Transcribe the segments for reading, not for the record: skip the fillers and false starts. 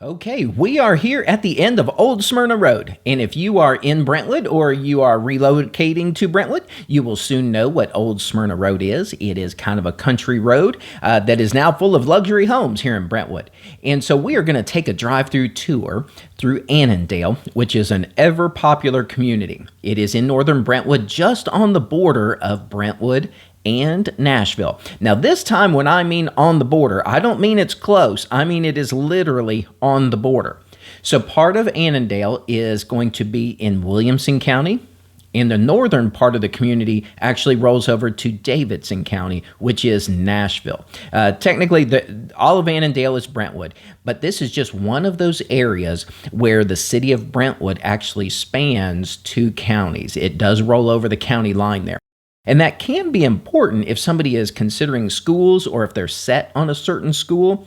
Okay, we are here at the end of Old Smyrna Road, and if you are in Brentwood or you are relocating to Brentwood, you will soon know what Old Smyrna Road is. It is kind of a country road that is now full of luxury homes here in Brentwood. And so we are going to take a drive-through tour through Annandale, which is an ever-popular community. It is in northern Brentwood, just on the border of Brentwood and Nashville. Now, this time when I mean on the border, I don't mean it's close. I mean it is literally on the border. So part of Annandale is going to be in Williamson County, and the northern part of the community actually rolls over to Davidson County, which is Nashville. Technically, all of Annandale is Brentwood, but this is just one of those areas where the city of Brentwood actually spans two counties. It does roll over the county line there. And that can be important if somebody is considering schools or if they're set on a certain school.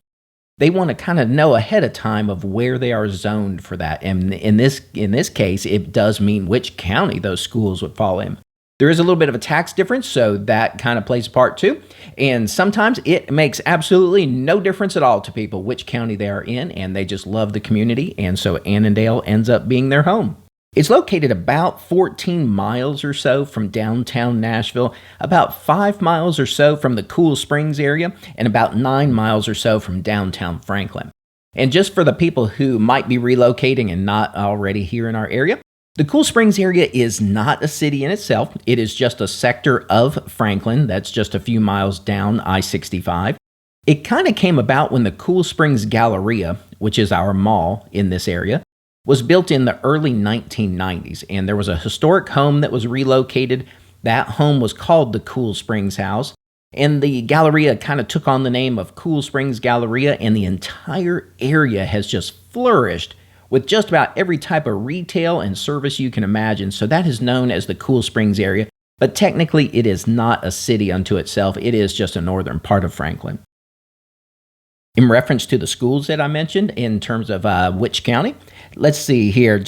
They want to kind of know ahead of time of where they are zoned for that. And in this case, it does mean which county those schools would fall in. There is a little bit of a tax difference, so that kind of plays a part too. And sometimes it makes absolutely no difference at all to people which county they are in, and they just love the community. And so Annandale ends up being their home. It's located about 14 miles or so from downtown Nashville, about 5 miles or so from the Cool Springs area, and about 9 miles or so from downtown Franklin. And just for the people who might be relocating and not already here in our area, the Cool Springs area is not a city in itself. It is just a sector of Franklin that's just a few miles down I-65. It kind of came about when the Cool Springs Galleria, which is our mall in this area, was built in the early 1990s, and there was a historic home that was relocated. That home was called the Cool Springs House, and the Galleria kind of took on the name of Cool Springs Galleria, and the entire area has just flourished with just about every type of retail and service you can imagine. So that is known as the Cool Springs area, but technically it is not a city unto itself. It is just a northern part of Franklin. In reference to the schools that I mentioned in terms of which county, let's see here,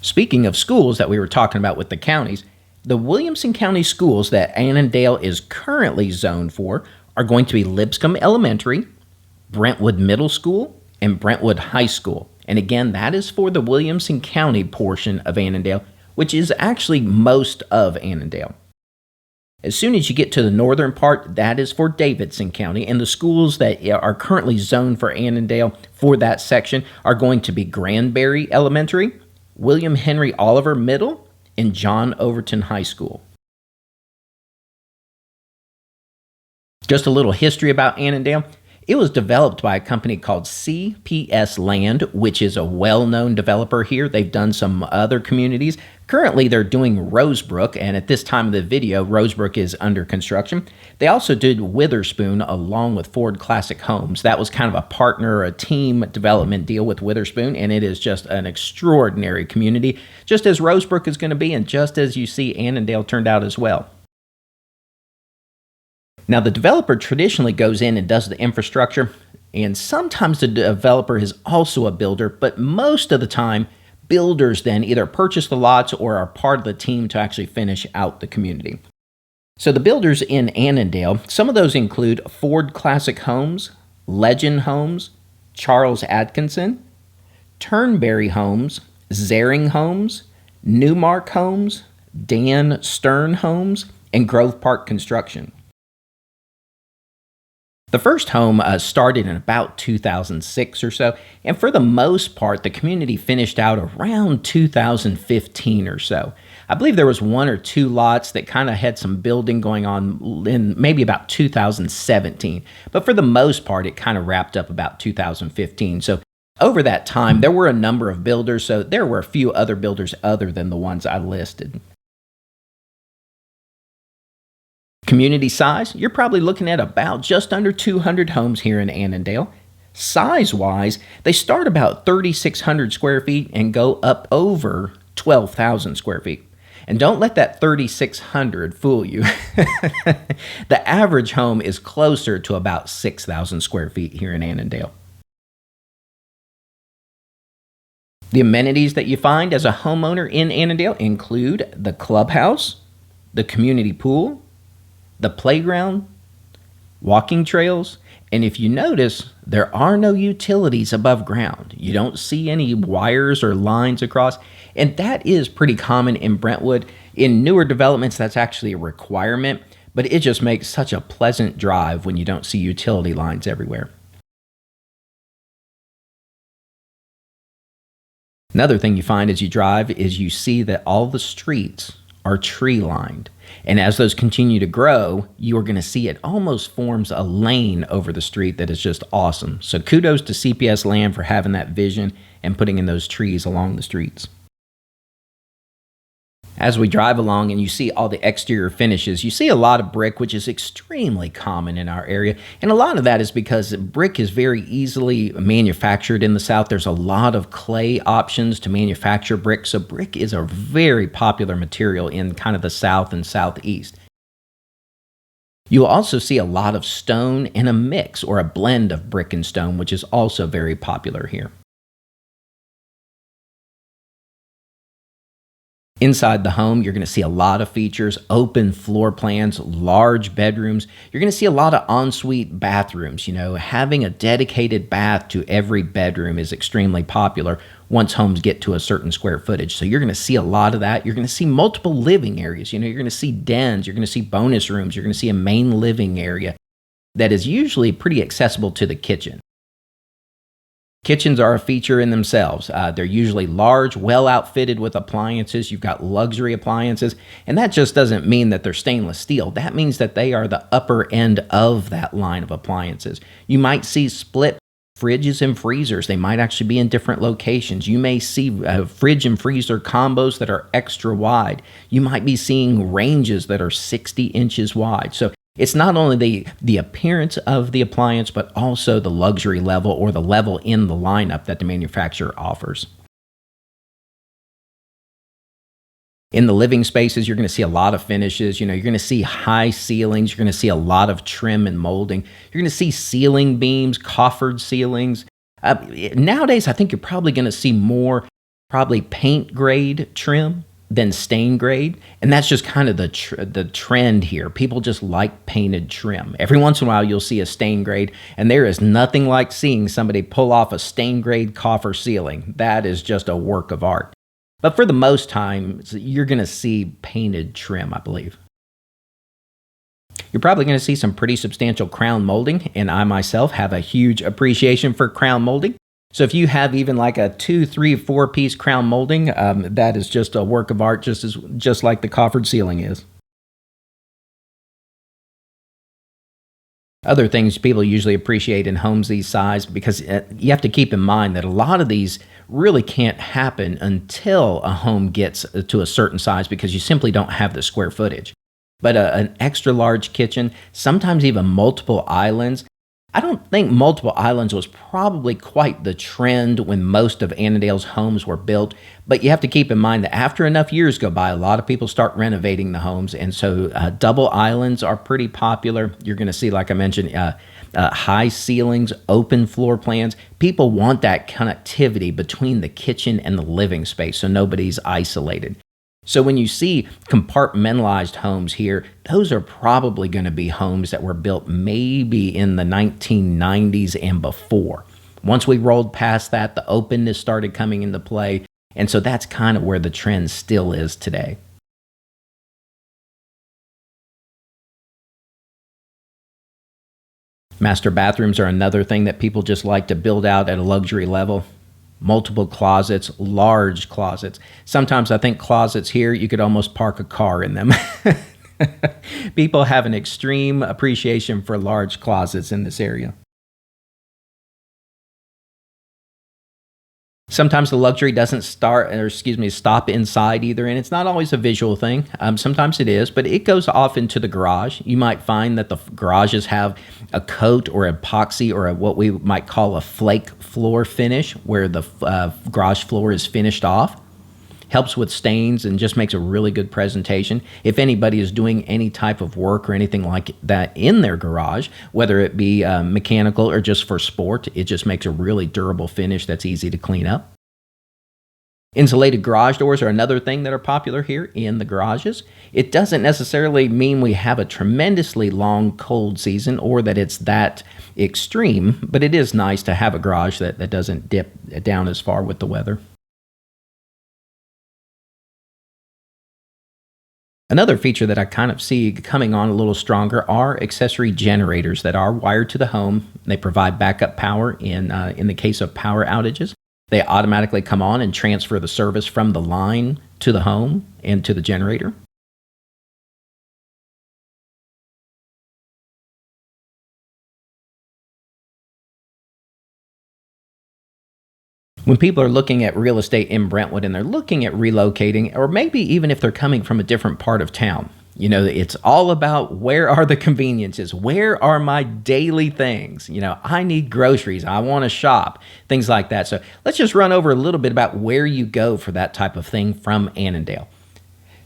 speaking of schools that we were talking about with the counties, the Williamson County schools that Annandale is currently zoned for are going to be Lipscomb Elementary, Brentwood Middle School, and Brentwood High School. And again, that is for the Williamson County portion of Annandale, which is actually most of Annandale. As soon as you get to the northern part, that is for Davidson County, and the schools that are currently zoned for Annandale for that section are going to be Granbury Elementary, William Henry Oliver Middle, and John Overton High School. Just a little history about Annandale. It was developed by a company called CPS Land, which is a well-known developer here. They've done some other communities. Currently, they're doing Rosebrook, and at this time of the video, Rosebrook is under construction. They also did Witherspoon along with Ford Classic Homes. That was kind of a partner, a team development deal with Witherspoon, and it is just an extraordinary community, just as Rosebrook is going to be, and just as you see Annandale turned out as well. Now, the developer traditionally goes in and does the infrastructure, and sometimes the developer is also a builder, but most of the time, builders then either purchase the lots or are part of the team to actually finish out the community. So the builders in Annandale, some of those include Ford Classic Homes, Legend Homes, Charles Atkinson, Turnberry Homes, Zering Homes, Newmark Homes, Dan Stern Homes, and Grove Park Construction. The first home started in about 2006 or so, and for the most part, the community finished out around 2015 or so. I believe there was one or two lots that kind of had some building going on in maybe about 2017, but for the most part, it kind of wrapped up about 2015. So over that time, there were a number of builders, so there were a few other builders other than the ones I listed. Community size, you're probably looking at about just under 200 homes here in Annandale. Size-wise, they start about 3,600 square feet and go up over 12,000 square feet. And don't let that 3,600 fool you. The average home is closer to about 6,000 square feet here in Annandale. The amenities that you find as a homeowner in Annandale include the clubhouse, the community pool, the playground, walking trails, And if you notice, there are no utilities above ground. You don't see any wires or lines across, and that is pretty common in Brentwood. In newer developments, that's actually a requirement, but it just makes such a pleasant drive when you don't see utility lines everywhere. Another thing you find as you drive is you see that all the streets are tree lined. And as those continue to grow, you are going to see it almost forms a lane over the street that is just awesome. So kudos to CPS Land for having that vision and putting in those trees along the streets. As we drive along and you see all the exterior finishes, you see a lot of brick, which is extremely common in our area. And a lot of that is because brick is very easily manufactured in the South. There's a lot of clay options to manufacture brick. So brick is a very popular material in kind of the South and Southeast. You'll also see a lot of stone and a mix or a blend of brick and stone, which is also very popular here. Inside the home, you're going to see a lot of features, open floor plans, large bedrooms. You're going to see a lot of ensuite bathrooms. Having a dedicated bath to every bedroom is extremely popular once homes get to a certain square footage. So you're going to see a lot of that. You're going to see multiple living areas. You're going to see dens. You're going to see bonus rooms. You're going to see a main living area that is usually pretty accessible to the kitchen. Kitchens are a feature in themselves. They're usually large, well outfitted with appliances. You've got luxury appliances, and that just doesn't mean that they're stainless steel. That means that they are the upper end of that line of appliances. You might see split fridges and freezers. They might actually be in different locations. You may see fridge and freezer combos that are extra wide. You might be seeing ranges that are 60 inches wide. So it's not only the appearance of the appliance, but also the luxury level or the level in the lineup that the manufacturer offers. In the living spaces, you're going to see a lot of finishes. You're going to see high ceilings. You're going to see a lot of trim and molding. You're going to see ceiling beams, coffered ceilings. Nowadays, I think you're probably going to see more paint grade trim than stain grade, and that's just kind of the trend here. People just like painted trim. Every once in a while you'll see a stain grade, and there is nothing like seeing somebody pull off a stain grade coffer ceiling. That is just a work of art. But for the most time, you're going to see painted trim, I believe. You're probably going to see some pretty substantial crown molding, and I myself have a huge appreciation for crown molding. So if you have even like a 2, 3, 4 piece crown molding, that is just a work of art, just like the coffered ceiling is. Other things people usually appreciate in homes these size, because you have to keep in mind that a lot of these really can't happen until a home gets to a certain size, because you simply don't have the square footage. But an extra large kitchen, sometimes even multiple islands. I don't think multiple islands was probably quite the trend when most of Annandale's homes were built, but you have to keep in mind that after enough years go by, a lot of people start renovating the homes, and so double islands are pretty popular. You're going to see, like I mentioned, high ceilings, open floor plans. People want that connectivity between the kitchen and the living space, so nobody's isolated. So when you see compartmentalized homes here, those are probably going to be homes that were built maybe in the 1990s and before. Once we rolled past that, the openness started coming into play, and so that's kind of where the trend still is today. Master bathrooms are another thing that people just like to build out at a luxury level. Multiple closets, large closets. Sometimes I think closets here, you could almost park a car in them. People have an extreme appreciation for large closets in this area. Sometimes the luxury doesn't stop inside either, and it's not always a visual thing. Sometimes it is, but it goes off into the garage. You might find that the garages have a coat or epoxy or what we might call a flake floor finish, where the garage floor is finished off. Helps with stains and just makes a really good presentation. If anybody is doing any type of work or anything like that in their garage, whether it be mechanical or just for sport, it just makes a really durable finish that's easy to clean up. Insulated garage doors are another thing that are popular here in the garages. It doesn't necessarily mean we have a tremendously long cold season or that it's that extreme, but it is nice to have a garage that doesn't dip down as far with the weather. Another feature that I kind of see coming on a little stronger are accessory generators that are wired to the home. They provide backup power in the case of power outages. They automatically come on and transfer the service from the line to the home and to the generator. When people are looking at real estate in Brentwood and they're looking at relocating, or maybe even if they're coming from a different part of town, it's all about where are the conveniences? Where are my daily things? I need groceries. I want to shop, things like that. So let's just run over a little bit about where you go for that type of thing from Annandale.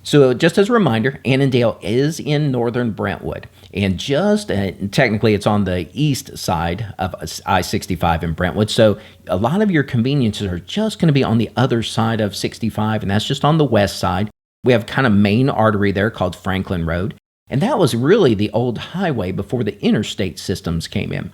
So just as a reminder, Annandale is in northern Brentwood, and just technically it's on the east side of I-65 in Brentwood. So a lot of your conveniences are just going to be on the other side of 65, and that's just on the west side. We have kind of main artery there called Franklin Road, and that was really the old highway before the interstate systems came in.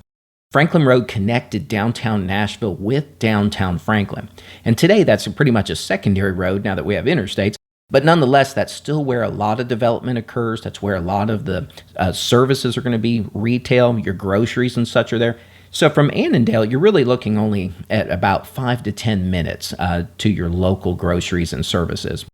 Franklin Road connected downtown Nashville with downtown Franklin, and today that's pretty much a secondary road now that we have interstates. But nonetheless, that's still where a lot of development occurs. That's where a lot of the services are going to be. Retail, your groceries and such are there. So from Annandale, you're really looking only at about 5 to 10 minutes to your local groceries and services.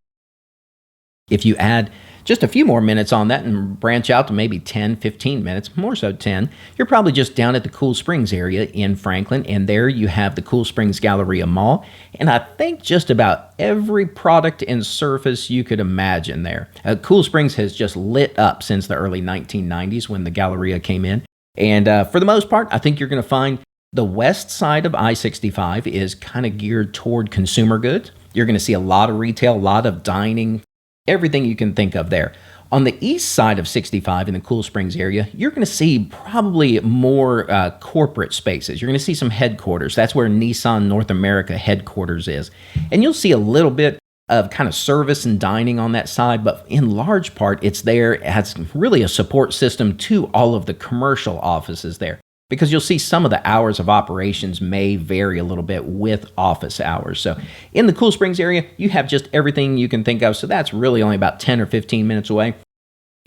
If you add just a few more minutes on that and branch out to maybe 10, 15 minutes, more so 10, you're probably just down at the Cool Springs area in Franklin, and there you have the Cool Springs Galleria Mall, and I think just about every product and surface you could imagine there. Cool Springs has just lit up since the early 1990s when the Galleria came in, and for the most part, I think you're going to find the west side of I-65 is kind of geared toward consumer goods. You're going to see a lot of retail, a lot of dining, everything you can think of there. On the east side of 65 in the Cool Springs area, you're going to see probably more corporate spaces. You're going to see some headquarters. That's where Nissan North America headquarters is. And you'll see a little bit of kind of service and dining on that side, but in large part, it's there. It has really a support system to all of the commercial offices there, because you'll see some of the hours of operations may vary a little bit with office hours. So in the Cool Springs area, you have just everything you can think of. So that's really only about 10 or 15 minutes away.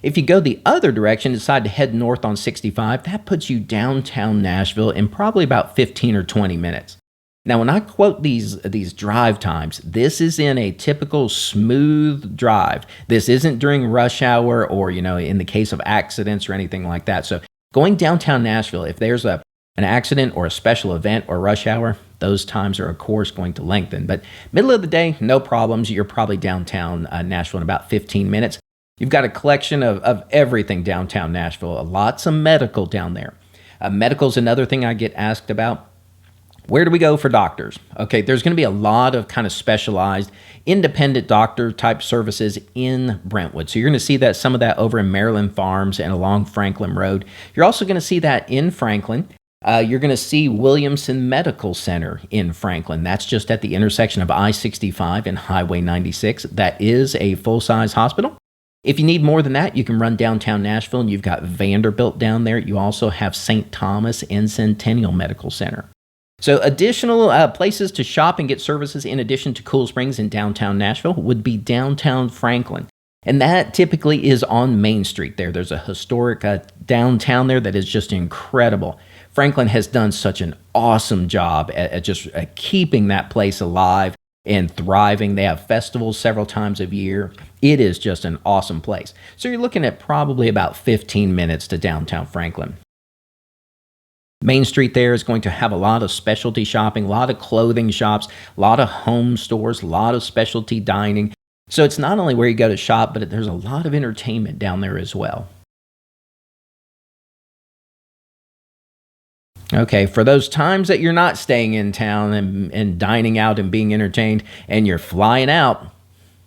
If you go the other direction, decide to head north on 65, that puts you downtown Nashville in probably about 15 or 20 minutes. Now, when I quote these drive times, this is in a typical smooth drive. This isn't during rush hour or, in the case of accidents or anything like that. So going downtown Nashville, if there's an accident or a special event or rush hour, those times are, of course, going to lengthen. But middle of the day, no problems. You're probably downtown Nashville in about 15 minutes. You've got a collection of everything downtown Nashville, lots of medical down there. Medical is another thing I get asked about. Where do we go for doctors? Okay, there's going to be a lot of kind of specialized independent doctor type services in Brentwood. So you're going to see that some of that over in Maryland Farms and along Franklin Road. You're also going to see that in Franklin. You're going to see Williamson Medical Center in Franklin. That's just at the intersection of I-65 and Highway 96. That is a full-size hospital. If you need more than that, you can run downtown Nashville, and you've got Vanderbilt down there. You also have St. Thomas and Centennial Medical Center. So additional places to shop and get services in addition to Cool Springs in downtown Nashville would be downtown Franklin. And that typically is on Main Street there. There's a historic downtown there that is just incredible. Franklin has done such an awesome job at just keeping that place alive and thriving. They have festivals several times a year. It is just an awesome place. So you're looking at probably about 15 minutes to downtown Franklin. Main Street there is going to have a lot of specialty shopping, a lot of clothing shops, a lot of home stores, a lot of specialty dining. So it's not only where you go to shop, but there's a lot of entertainment down there as well. Okay, for those times that you're not staying in town and dining out and being entertained and you're flying out,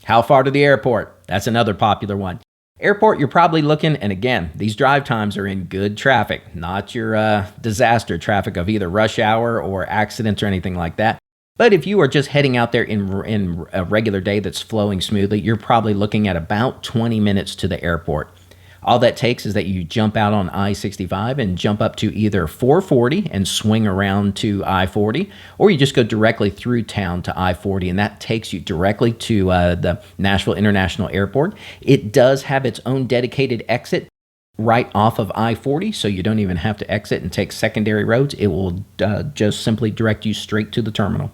how far to the airport? That's another popular one. Airport, you're probably looking, and again, these drive times are in good traffic, not your disaster traffic of either rush hour or accidents or anything like that. But if you are just heading out there in a regular day that's flowing smoothly, you're probably looking at about 20 minutes to the airport. All that takes is that you jump out on I-65 and jump up to either 440 and swing around to I-40, or you just go directly through town to I-40, and that takes you directly to the Nashville International Airport. It does have its own dedicated exit right off of I-40, so you don't even have to exit and take secondary roads. It will just simply direct you straight to the terminal.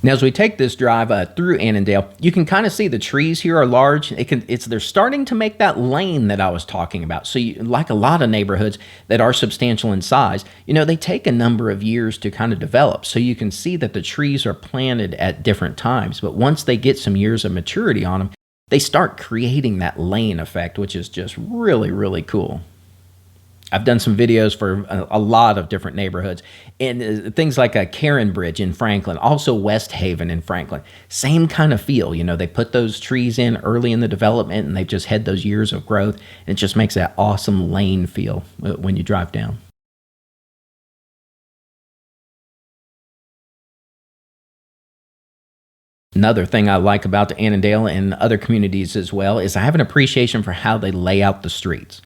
Now, as we take this drive through Annandale, you can kind of see the trees here are large. They're starting to make that lane that I was talking about. So, like a lot of neighborhoods that are substantial in size, they take a number of years to kind of develop. So you can see that the trees are planted at different times, but once they get some years of maturity on them, they start creating that lane effect, which is just really, really cool. I've done some videos for a lot of different neighborhoods, and things like a Karen Bridge in Franklin, also West Haven in Franklin. Same kind of feel. They put those trees in early in the development, and they've just had those years of growth, and it just makes that awesome lane feel when you drive down. Another thing I like about the Annandale and other communities as well is I have an appreciation for how they lay out the streets.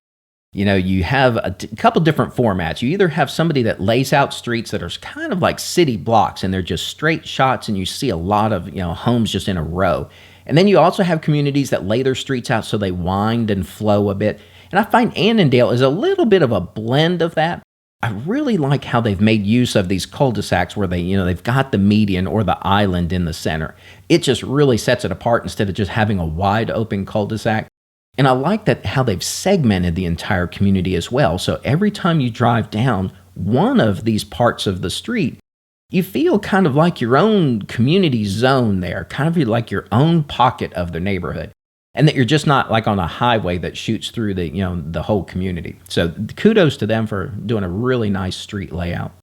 You have a couple different formats. You either have somebody that lays out streets that are kind of like city blocks, and they're just straight shots, and you see a lot of homes just in a row. And then you also have communities that lay their streets out so they wind and flow a bit. And I find Annandale is a little bit of a blend of that. I really like how they've made use of these cul-de-sacs where they've got the median or the island in the center. It just really sets it apart instead of just having a wide open cul-de-sac. And I like that how they've segmented the entire community as well. So every time you drive down one of these parts of the street, you feel kind of like your own community zone there, kind of like your own pocket of the neighborhood. And that you're just not like on a highway that shoots through the whole community. So kudos to them for doing a really nice street layout.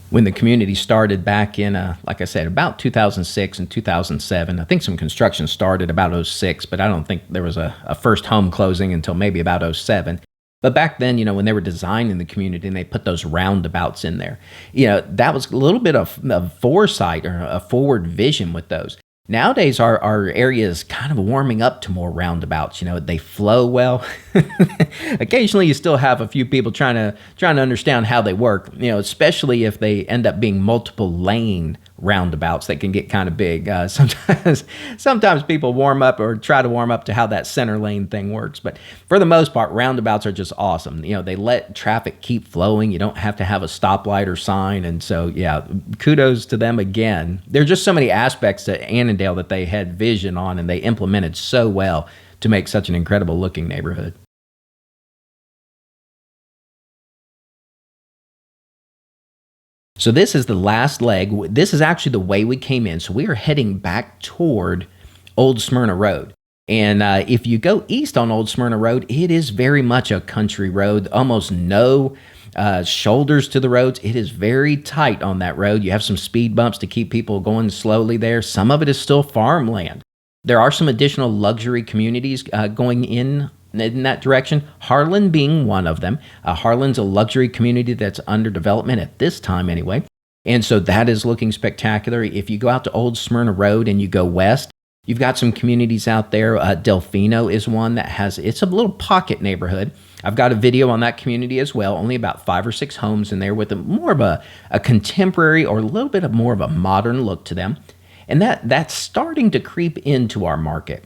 When the community started back in, like I said, about 2006 and 2007. I think some construction started about '06, but I don't think there was a first home closing until maybe about '07. But back then, when they were designing the community and they put those roundabouts in there, that was a little bit of foresight or a forward vision with those. Nowadays, our area is kind of warming up to more roundabouts. They flow well. Occasionally, you still have a few people trying to understand how they work. Especially if they end up being multiple lane roundabouts that can get kind of big. Sometimes people warm up or try to warm up to how that center lane thing works. But for the most part, roundabouts are just awesome. They let traffic keep flowing. You don't have to have a stoplight or sign. And so, yeah, kudos to them again. There are just so many aspects to Annandale that they had vision on, and they implemented so well to make such an incredible looking neighborhood. So this is the last leg. This is actually the way we came in. So we are heading back toward Old Smyrna Road. And if you go east on Old Smyrna Road, it is very much a country road, almost no shoulders to the roads. It is very tight on that road. You have some speed bumps to keep people going slowly there. Some of it is still farmland. There are some additional luxury communities going in that direction, Harlan being one of them. Harlan's a luxury community that's under development at this time anyway. And so that is looking spectacular. If you go out to Old Smyrna Road and you go west, you've got some communities out there. Delfino is one that it's a little pocket neighborhood. I've got a video on that community as well, only about 5 or 6 homes in there with more of a contemporary or a little bit of more of a modern look to them. And that's starting to creep into our market.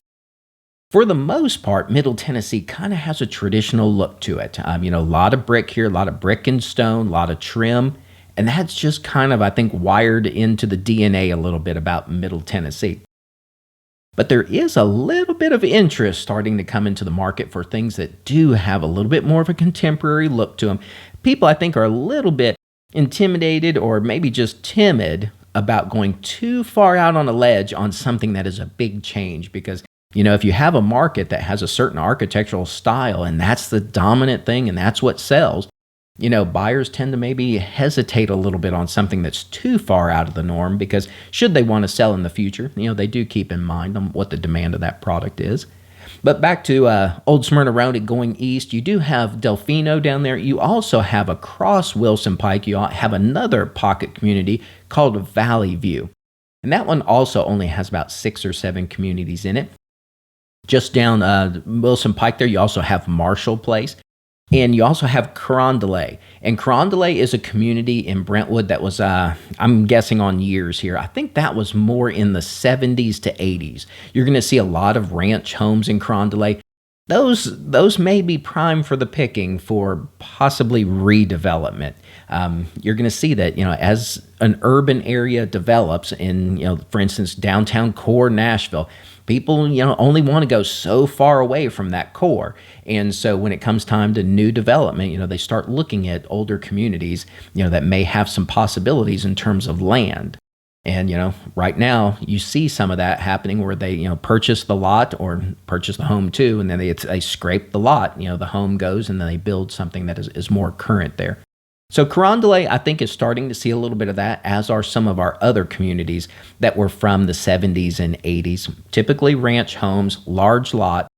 For the most part, Middle Tennessee kind of has a traditional look to it. A lot of brick here, a lot of brick and stone, a lot of trim. And that's just kind of, I think, wired into the DNA a little bit about Middle Tennessee. But there is a little bit of interest starting to come into the market for things that do have a little bit more of a contemporary look to them. People, I think, are a little bit intimidated or maybe just timid about going too far out on a ledge on something that is a big change, because If you have a market that has a certain architectural style and that's the dominant thing and that's what sells, buyers tend to maybe hesitate a little bit on something that's too far out of the norm because should they want to sell in the future, they do keep in mind on what the demand of that product is. But back to Old Smyrna Road and going east, you do have Delfino down there. You also have across Wilson Pike, you have another pocket community called Valley View. And that one also only has about 6 or 7 communities in it. Just down Wilson Pike there, you also have Marshall Place. And you also have Carondelet. And Carondelet is a community in Brentwood that was, I'm guessing on years here. I think that was more in the 70s to 80s. You're going to see a lot of ranch homes in Carondelet. Those may be prime for the picking for possibly redevelopment. You're going to see that, as an urban area develops in, for instance, downtown core Nashville, people, only want to go so far away from that core. And so when it comes time to new development, they start looking at older communities, that may have some possibilities in terms of land. And, right now you see some of that happening where they, purchase the lot or purchase the home too. And then they scrape the lot, the home goes and then they build something that is more current there. So Carondelet, I think, is starting to see a little bit of that, as are some of our other communities that were from the 70s and 80s. Typically ranch homes, large lot.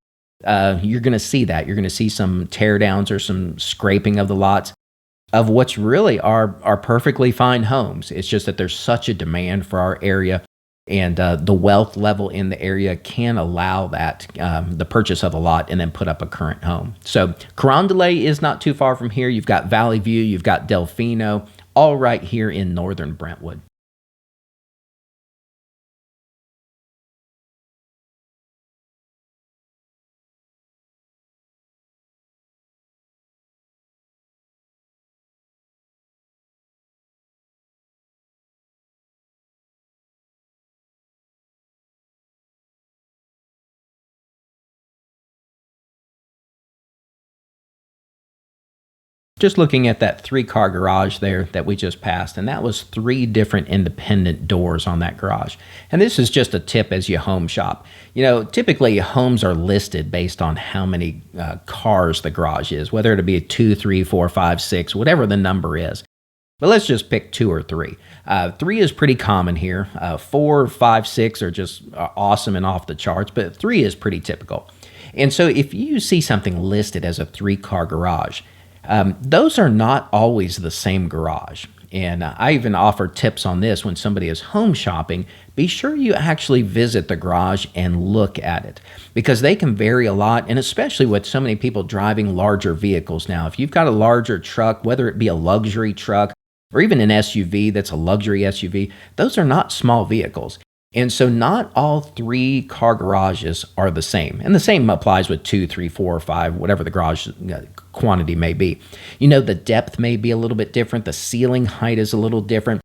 You're going to see that. You're going to see some teardowns or some scraping of the lots of what's really are perfectly fine homes. It's just that there's such a demand for our area, and the wealth level in the area can allow that, the purchase of a lot and then put up a current home. So Carondelet is not too far from here. You've got Valley View, you've got Delfino, all right here in northern Brentwood. Just looking at that 3-car garage there that we just passed, and that was 3 different independent doors on that garage. And this is just a tip as you home shop. Typically homes are listed based on how many cars the garage is, whether it be a 2, 3, 4, 5, 6, whatever the number is. But let's just pick 2 or 3. 3 is pretty common here. 4, 5, 6 are just awesome and off the charts, but 3 is pretty typical. And so if you see something listed as a 3-car garage, those are not always the same garage. And I even offer tips on this when somebody is home shopping. Be sure you actually visit the garage and look at it, because they can vary a lot, and especially with so many people driving larger vehicles now. If you've got a larger truck, whether it be a luxury truck or even an SUV that's a luxury SUV, those are not small vehicles. And so not all 3-car garages are the same. And the same applies with 2, 3, 4, or 5, whatever the garage quantity may be. The depth may be a little bit different. The ceiling height is a little different.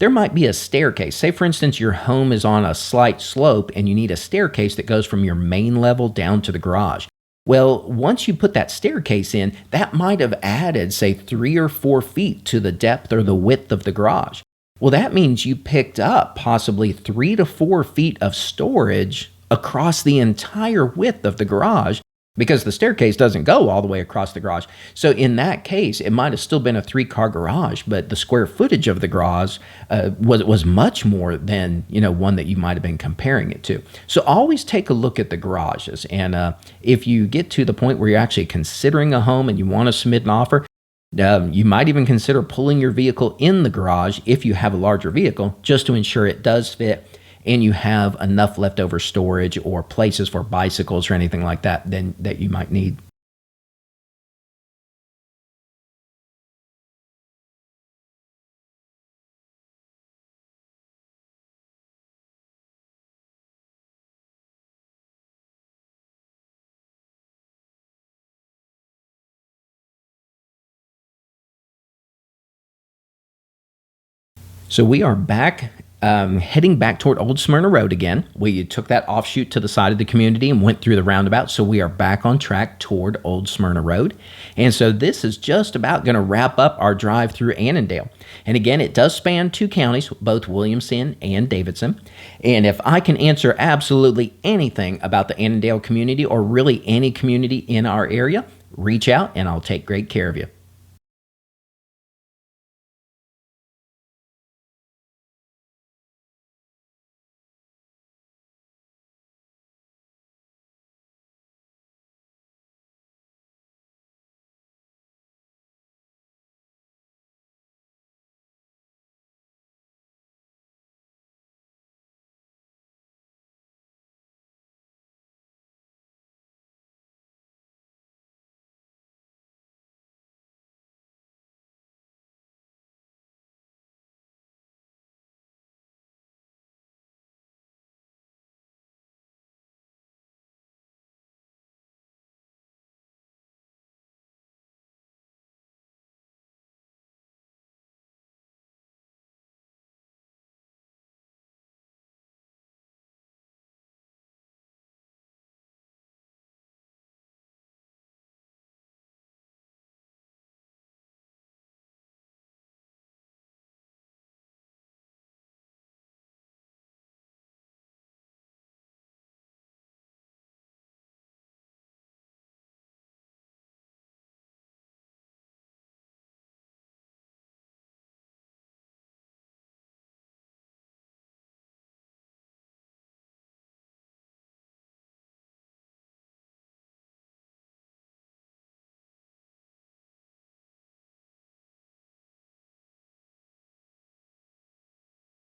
There might be a staircase. Say, for instance, your home is on a slight slope and you need a staircase that goes from your main level down to the garage. Well, once you put that staircase in, that might have added, say, 3 or 4 feet to the depth or the width of the garage. Well, that means you picked up possibly 3 to 4 feet of storage across the entire width of the garage, because the staircase doesn't go all the way across the garage. So in that case, it might have still been a 3-car garage, but the square footage of the garage was much more than one that you might have been comparing it to. So always take a look at the garages, and if you get to the point where you're actually considering a home and you want to submit an offer, you might even consider pulling your vehicle in the garage if you have a larger vehicle, just to ensure it does fit and you have enough leftover storage or places for bicycles or anything like that then that you might need. So we are back heading back toward Old Smyrna Road again. We took that offshoot to the side of the community and went through the roundabout, so we are back on track toward Old Smyrna Road. And so this is just about going to wrap up our drive through Annandale. And again, it does span 2 counties, both Williamson and Davidson. And if I can answer absolutely anything about the Annandale community, or really any community in our area, reach out and I'll take great care of you.